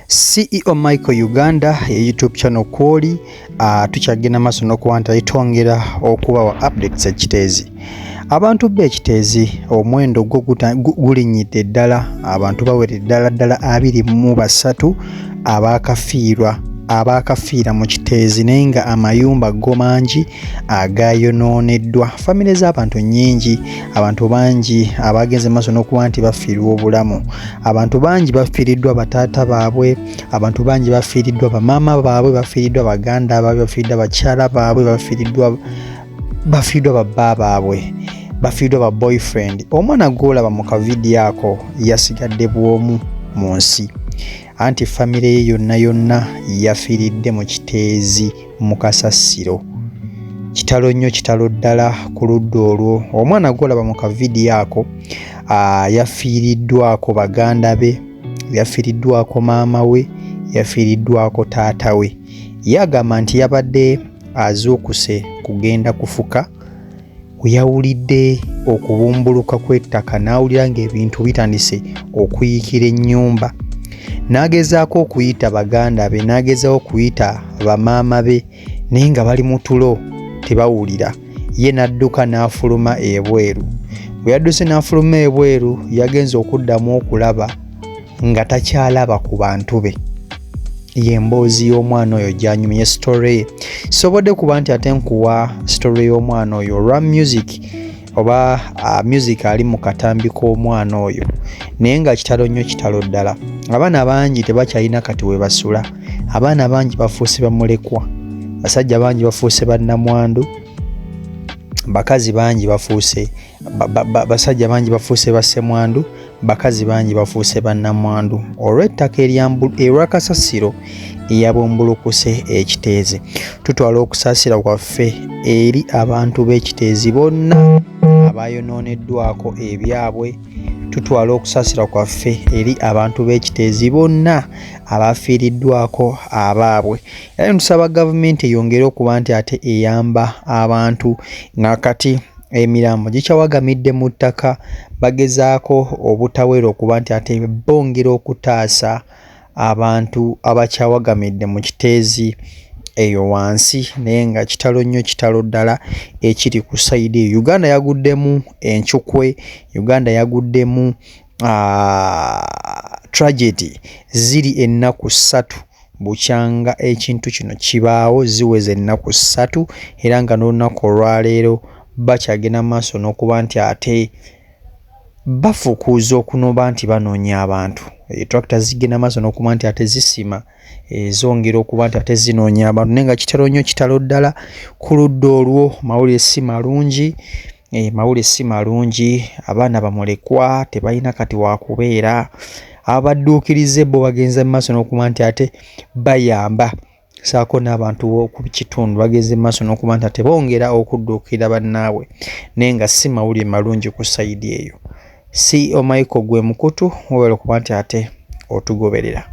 CEO Michael Uganda YouTube channel kwoli tukyagenda maaso n'okuba nti ayitwongera okubawa updates ekiteezi. Abantu b'ekiteezi omuwendo gwo gulinnyidde ddala, abantu baweredde ddala 23 abaakafiira mu kiteezi, naye nga amayumba go mangi agayonooneddwa. Famire z'abantu nnyingi, abantu bangi abagenze maaso n'okuba nti bafiirwa obulamu. Abantu bangi bafiiriddwa bataata baabwe, abantu bangi bafiiriddwa bamaama baabwe, bafiiriddwa baganda baabwe, bafiiriddwa bakyala baabwe, bafiiriddwa babba baabwe, bafiiriddwa ba boyfriend. Omwana gw'olaba mu kavidiyo ako yasigadde bw'omu mu nsi, anti famire ye yonna yafiiridde mu kiteezi mu kasasiro. Kitalo nnyo, kitalo ddala ku ludda olwo. Omwana gw'olaba mu kavidiyo ako yafiiriddwako baganda be, yafiiriddwako maama we, yafiiriddwako taata we. Ye agamba nti yabadde azuukuse kugenda kufuka, we yawulidde okubumbuluka kw'ettaka, n'awulira ng'ebintu bitandise okuyiikira ennyumba. N'agezaako okuyita baganda be, n'agezaako okuyita bamaama be, naye nga bali mu tulo tebawulira. Ye n'adduka n'afuluma ebweru. Bwe yadduse n'afuluma ebweru, yagenze okuddamu okulaba nga takyalaba ku bantu be. Y'emboozi y'omwana oyo gy'anyumye story ye. Sobodde kuba nti ate nkuwa story y'omwana oyo olwa music, oba music ali mu katambi k'omwana oyo, naye nga kitalo nnyo, kitalo ddala. Abaana bangi tebakyalina kati we basula. Abaana bangi bafuuse bamulekwa, basajja bangi bafuuse bannamwandu, bakazi bangi bafuuse basajja bangi bafuuse bassemwandu, bakazi bangi bafuuse bannamwandu olw'ettaka ery'akasasiro eyabumbulukuse ekiteezi. Tutwala okusaasira kwaffe eri abantu b'ekiteezi bonna abayonooneddwako ebyabwe. Tutwala okusaasira kwaffe eri abantu b'ekiteezi bonna abafiiriddwako abaabwe. Era tusaba gavumenti eyongere okuba nti ate eyamba abantu, nakati emirambo gikyawagamidde mu ttaka, bagezaako obutawera okuba nti ate bongera okutaasa abantu abakyawagamidde mu kiteezi eyo wansi, naye nga kitalo nnyo, kitalo ddala ekiri ku sayidi eyo. Uganda yaguddemu enkyukwe, Uganda yaguddemu tragedy ziri ennaku 3 bukyanga ekintu kino kibaawo, ziweze ennaku 3, era nga n'olunaku olwaleero bakyagenda maaso n'okuba nti ate bafukuuza okunoba nti banoonya abantu. Tractor zigenda maaso n'okuba nti ate zisima, zongera okuba nti ate zinoonya abantu, naye nga kitalo nnyo, kitalo ddala ku ludda olwo. Mawulire si malungi, mawulire si malungi. Abaana bamulekwa, tebalina kati wakubeera. Abadduukirize bo bagenze maaso n'okuba nti ate bayamba, saako n'abantu ku kitundu bagenze maaso n'okuba nti ate bongera okudduukirira bannaabwe, naye nga si mawulire malungi ku sayidi eyo. CEO Michael gwe mukutu, webale okuba nti ate otugoberera.